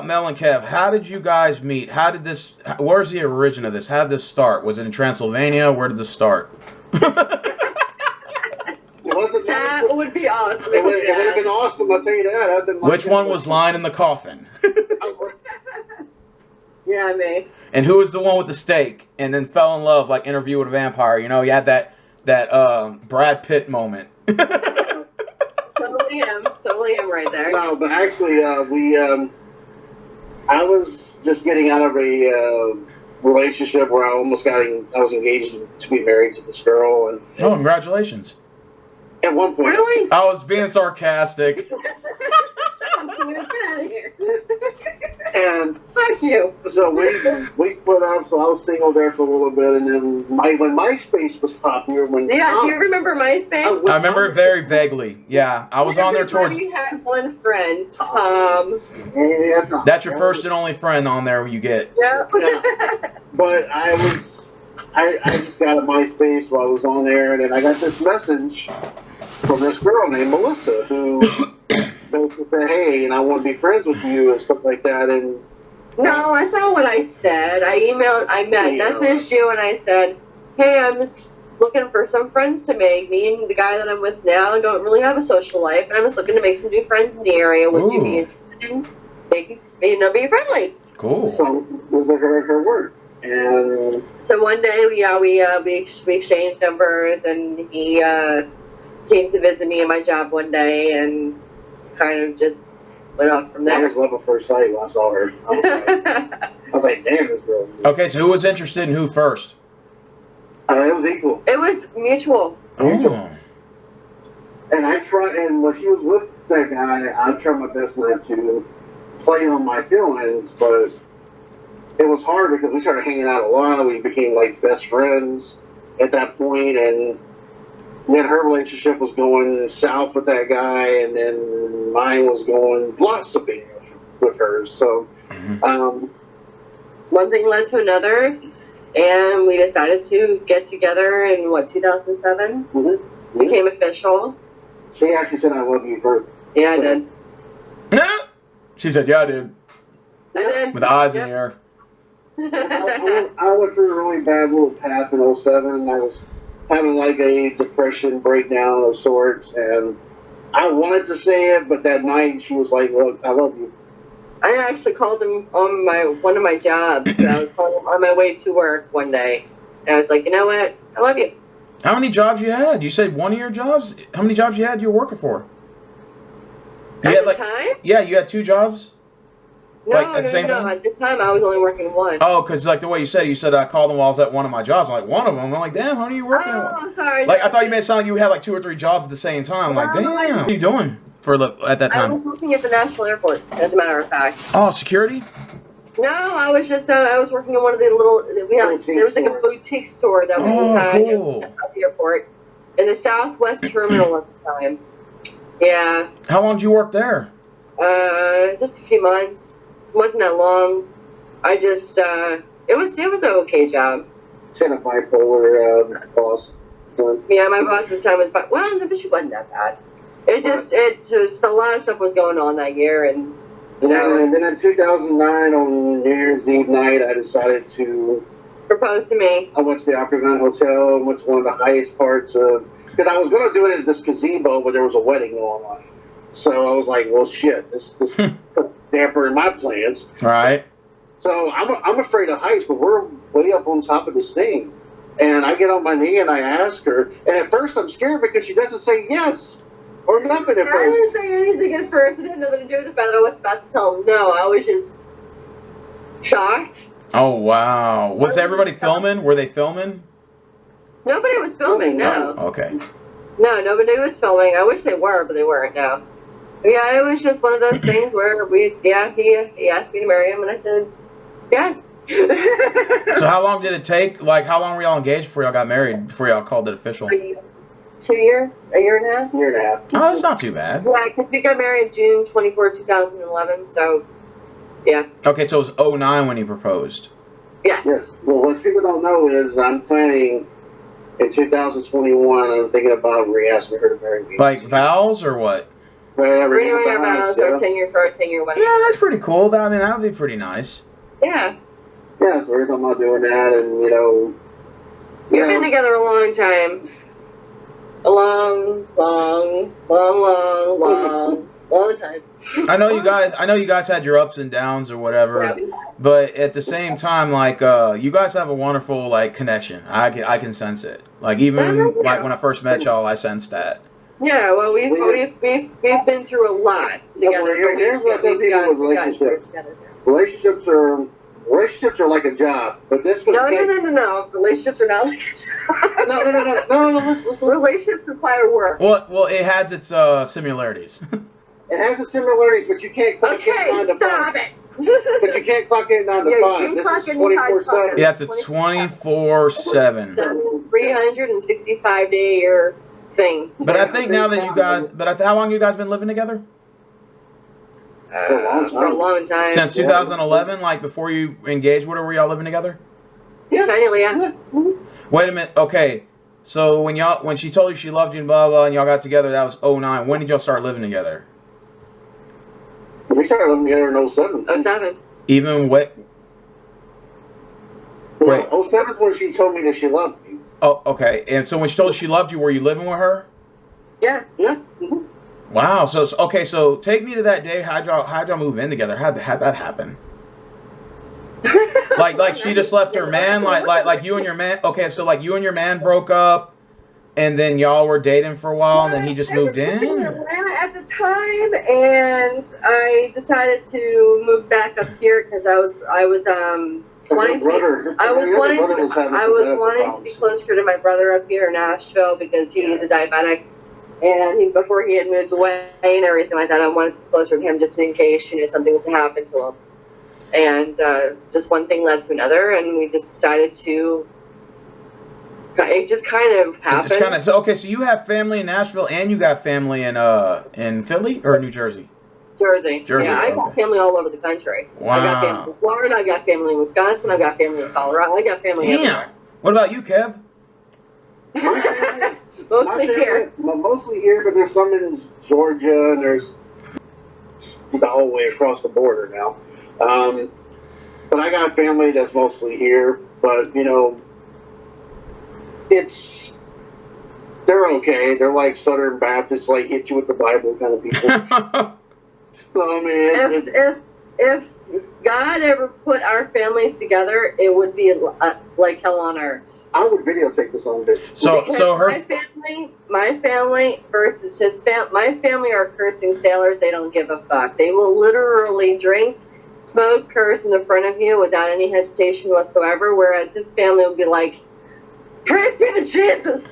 Mel and Kev, how did you guys meet? Where's the origin of this? How did this start? Was it in Transylvania? Where did this start? That would be awesome. It would have been awesome, I'll tell you that. Which one was lying in the coffin? Yeah, me. And who was the one with the steak and then fell in love like Interview with a Vampire? You know, you had that Brad Pitt moment. Totally him right there. No, but actually, I was just getting out of a relationship where I was engaged to be married to this girl. And oh, congratulations. At one point. Really? I was being sarcastic. Get out of here. And fuck you. So we split up, so I was single there for a little bit, and then when MySpace was popular, do you remember MySpace? I remember it very vaguely. Yeah, I was on there towards. You had one friend, Tom. Yeah, that's your first and only friend on there you get. Yeah. But I just got a MySpace while I was on there, and then I got this message from this girl named Melissa who basically said, "Hey, and I want to be friends with you," and stuff like that. And no, I saw what I said. Messaged you, and I said, "Hey, I'm just looking for some friends to make. Me and the guy that I'm with now don't really have a social life, and I'm just looking to make some new friends in the area. Would you be interested in being friendly?" Cool. So it was her word. And so one day, we exchanged numbers, and he came to visit me at my job one day, and kind of just went off from there. That was love at first sight when I saw her. I was like, damn, this girl. Okay, so who was interested in who first? It was equal. It was mutual. Oh. And when she was with that guy, I tried my best not to play on my feelings, but it was hard because we started hanging out a lot. We became like best friends at that point, and then her relationship was going south with that guy, and then mine was going blossoming with her. So, one thing led to another, and we decided to get together in 2007. Mm-hmm. Became official. She actually said, "I love you," first. Yeah, I did. She said, "Yeah, I did." I did. With the eyes in the air. I went through a really bad little path in 2007. I was having like a depression breakdown of sorts, and I wanted to say it, but that night she was like, "Look, I love you." I actually called him on one of my jobs. I was calling him on my way to work one day, and I was like, "You know what? I love you." How many jobs you had? You said one of your jobs? How many jobs you had you were working for? At the time? Yeah, you had two jobs? No, at the same time? At the time, I was only working one. Oh, because like the way you said I called them while I was at one of my jobs. I'm like, one of them? I'm like, damn, how many are you working at? I'm sorry. Like, I thought you made it sound like you had like 2 or 3 jobs at the same time. I'm like, damn, what are you doing at that time? I was working at the National Airport, as a matter of fact. Oh, security? No, I was just, I was working in one of the there was like a boutique store that we had cool. at the airport in the Southwest Terminal at the time. Yeah. How long did you work there? Just a few months. It wasn't that long. I just, it was an okay job. She had a bipolar boss. Yeah, my boss at the time was, but she wasn't that bad. It just a lot of stuff was going on that year, and then in 2009 on New Year's Eve night, I decided to propose to me. I went to the Octagon Hotel and went to one of the highest parts of, because I was going to do it at this gazebo, but there was a wedding going on. So I was like, well, shit, this dampering my plans. Right. So I'm afraid of heights, but we're way up on top of this thing. And I get on my knee and I ask her, and at first I'm scared because she doesn't say yes or nothing at first. I didn't say anything at first. I didn't know what to do with the fact that I was about to tell him no. I was just shocked. Oh, wow. Was everybody filming? Were they filming? Nobody was filming, no. Oh, okay. No, nobody was filming. I wish they were, but they weren't, no. Yeah, it was just one of those things where he asked me to marry him, and I said, yes. So how long did it take? Like, how long were y'all engaged before y'all got married, before y'all called it official? 2 years? A year and a half? Year and a half. Oh, that's not too bad. Yeah, because we got married June 24, 2011, so, yeah. Okay, so it was 09 when he proposed. Yes. Well, what people don't know is I'm planning in 2021, I'm thinking about re-asking her to marry me. Like vows or what? Renewing our vows, our 10-year for our 10-year wedding. Yeah, that's pretty cool. I mean, that would be pretty nice. Yeah. Yeah, so we're talking about doing that, and We've been together a long time. A long time. I know you guys had your ups and downs or whatever, Yeah. but at the same time, like you guys have a wonderful like connection. I can sense it. Like even like when I first met y'all, I sensed that. Yeah, well, we've been through a lot together. Here's what I tell people with relationships. Relationships are like a job, but this was No. Relationships are not like a job. No. Listen. Relationships require work. Well, it has its similarities. It has the similarities, but you can't clock in 9 to 5. Stop it. But you can't clock in 9 to 5. This is 24/7. Yeah, it's a 24/7. 365-day-a-year thing. But I think now that you guys, how long you guys been living together? For a long time. Since 2011, like before you engaged with her, were y'all living together? Yeah. Finally, yeah. Wait a minute. Okay, so when she told you she loved you and blah blah, and y'all got together, that was 2009. When did y'all start living together? We started living together in 2007. 2007. Even what? Wait. 2007 is when she told me that she loved me. Oh, okay. And so when she told you she loved you, were you living with her? Yes. Yeah. Wow. So okay. So take me to that day. How'd y'all move in together? How'd that happen? Like she just left her man. Like you and your man. Okay. So like you and your man broke up, and then y'all were dating for a while, and then he just moved in. I was in Atlanta at the time, and I decided to move back up here because I was wanting to be closer to my brother up here in Nashville because he's a diabetic, and before he had moved away and everything like that, I wanted to be closer to him just in case something was to happen to him. And just one thing led to another, and we just decided to. It just kind of happened. So you have family in Nashville and you got family in Philly or New Jersey? Jersey. Yeah, I got okay. family all over the country. Wow. I got family in Florida, I got family in Wisconsin, I got family in Colorado, I got family everywhere. What about you, Kev? Mostly here. Mostly here, but there's some in Georgia, and there's the whole way across the border now. But I got family that's mostly here, but they're okay. They're like Southern Baptists, like hit you with the Bible kind of people. So I mean, if God ever put our families together, it would be like hell on earth. I would videotape this on this. So my family versus his family. My family are cursing sailors. They don't give a fuck. They will literally drink, smoke, curse in the front of you without any hesitation whatsoever. Whereas his family would be like, praise be to Jesus,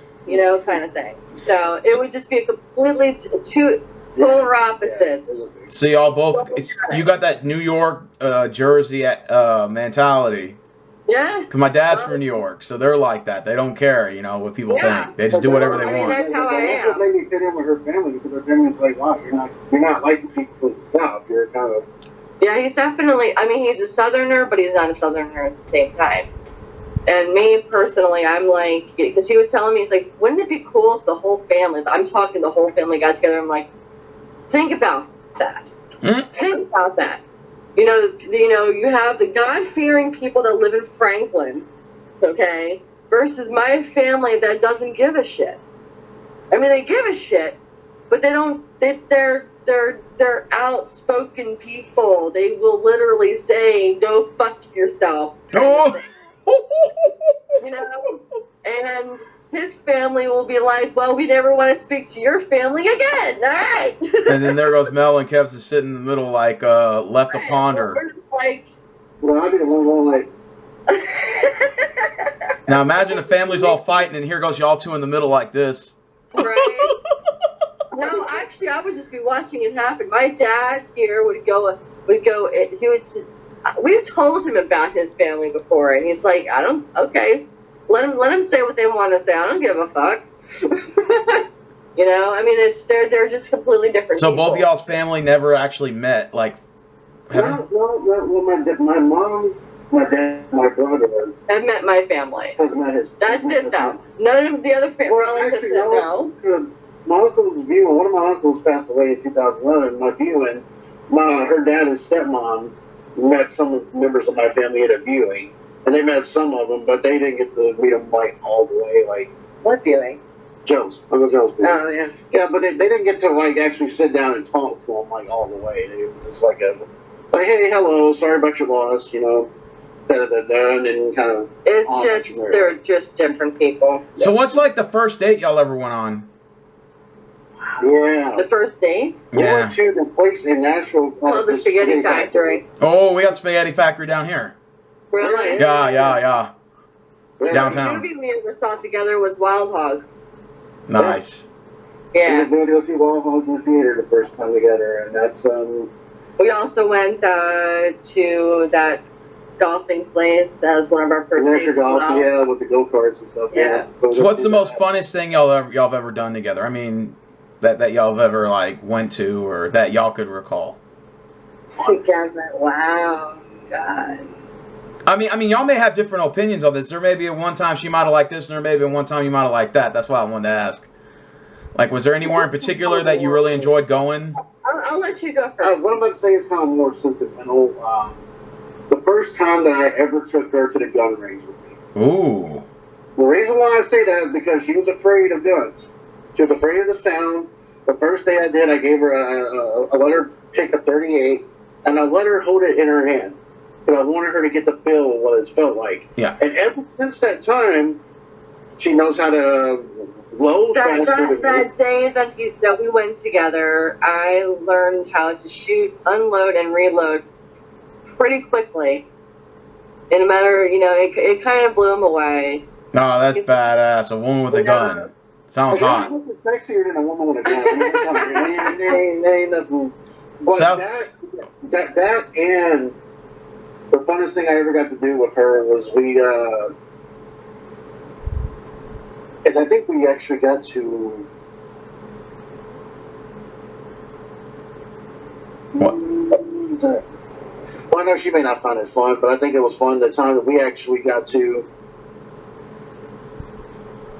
kind of thing. So it would just be a completely two polar opposites. So y'all both, you got that New York, Jersey mentality. Yeah. Because my dad's from New York, so they're like that. They don't care, what people think. They just do whatever they want. That's how I am. That's what made me fit in with her family, because her family's like, wow, you're not like the people in the South. You're kind of. Yeah, he's definitely. I mean, he's a Southerner, but he's not a Southerner at the same time. And me personally, I'm like, because he was telling me, he's like, wouldn't it be cool if the whole family? I'm talking the whole family got together. I'm like, think about that. Think about that. You have the God-fearing people that live in Franklin, okay, versus my family that doesn't give a shit. I mean, they give a shit, but they don't. They're outspoken people. They will literally say, "Go fuck yourself." And his family will be like, well, we never want to speak to your family again. All right. And then there goes Mel, and Kev's just sitting in the middle, like, left to ponder. We're just like... Well, I'll be the one going like... Now imagine the family's all fighting, and here goes y'all two in the middle like this. Right. No, actually, I would just be watching it happen. My dad here would go, we've told him about his family before, and he's like, okay. Let them say what they want to say. I don't give a fuck. I mean, they're just completely different. So people. both of y'all's family never actually met, like. Well, my mom, my dad, my brother. I've met my family. That's it, though. None of the other family. Well, actually, no. my uncle's viewing. One of my uncles passed away in 2011. My viewing, her dad and stepmom met some members of my family at a viewing, and they met some of them, but they didn't get to meet them like all the way. Like What viewing? Joe's, Uncle Joe's viewing. Oh, yeah. Yeah, but they didn't get to like actually sit down and talk to him like all the way. It was just like hey, hello, sorry about your loss, you know, and then kind of. It's just, they're just different people. So what's like the first date y'all ever went on? Yeah. The first date? We Yeah. went to the place in Nashville called the Spaghetti Factory. Oh, we got Spaghetti Factory down here. Really? Yeah. Yeah. Downtown. The movie we ever saw together was Wild Hogs. Nice. Yeah. We went to go see Wild Hogs in the theater the first time together, and that's We also went to that golfing place. That was one of our first dates as golf, well. yeah, with the go-karts and stuff. Yeah. Yeah. So what's the most funnest thing y'all have ever done together? I mean, that y'all have ever like went to or that y'all could recall? Together. Wow. God. I mean, y'all may have different opinions of this. There may be one time she might have liked this, and there may be one time you might have liked that. That's why I wanted to ask. Like, was there anywhere in particular that you really enjoyed going? I'll let you go first. What I'm about to say is kind of more sentimental. The first time that I ever took her to the gun range with me. Ooh. The reason why I say that is because she was afraid of guns. She was afraid of the sound. The first day I did, I gave her I let her pick a 38, and I let her hold it in her hand. Because I wanted her to get the feel of what it felt like. Yeah. And ever since that time, she knows how to load faster. That day that we went together, I learned how to shoot, unload, and reload pretty quickly. In a matter, it kind of blew him away. No, that's badass. A woman with a gun. Sounds hot. It's sexier than a woman with a gun. Ain't nothing. But that and the funnest thing I ever got to do with her was I think we actually got to. What? Well, I know she may not find it fun, but I think it was fun the time that we actually got to.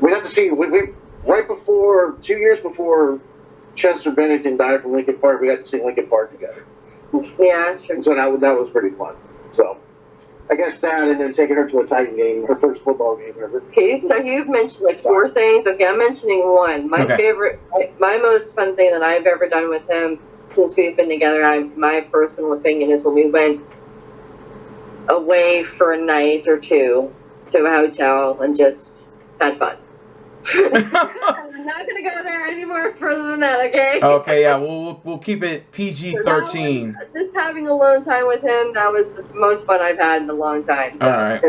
We got to see right before 2 years before Chester Bennington died from Lincoln Park. We got to see Lincoln Park together. Yeah, that's true. So that was pretty fun. So I guess that, and then taking her to a Titan game, her first football game ever. Okay, so you've mentioned like 4 things. Okay, I'm mentioning one. My favorite, my most fun thing that I've ever done with him since we've been together, my personal opinion is when we went away for a night or two to a hotel and just had fun. I'm not gonna go there any more further than that, okay? Okay, yeah, we'll keep it PG-13. Just having alone time with him, that was the most fun I've had in a long time. So. All right.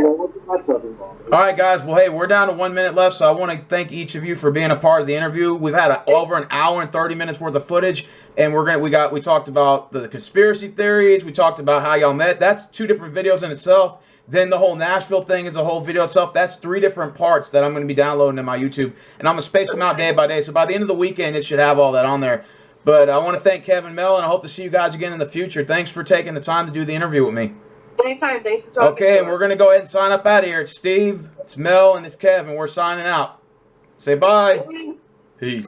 All right, guys. Well, hey, we're down to 1 minute left, so I want to thank each of you for being a part of the interview. We've had over an hour and 30 minutes worth of footage, and we talked about the conspiracy theories. We talked about how y'all met. That's 2 different videos in itself. Then the whole Nashville thing is a whole video itself. That's 3 different parts that I'm going to be downloading in my YouTube. And I'm going to space them out day by day. So by the end of the weekend, it should have all that on there. But I want to thank Kev and Mel, and I hope to see you guys again in the future. Thanks for taking the time to do the interview with me. Anytime. Thanks for talking. Okay, and we're going to go ahead and sign up out of here. It's Steve, it's Mel, and it's Kev, and we're signing out. Say bye. Peace.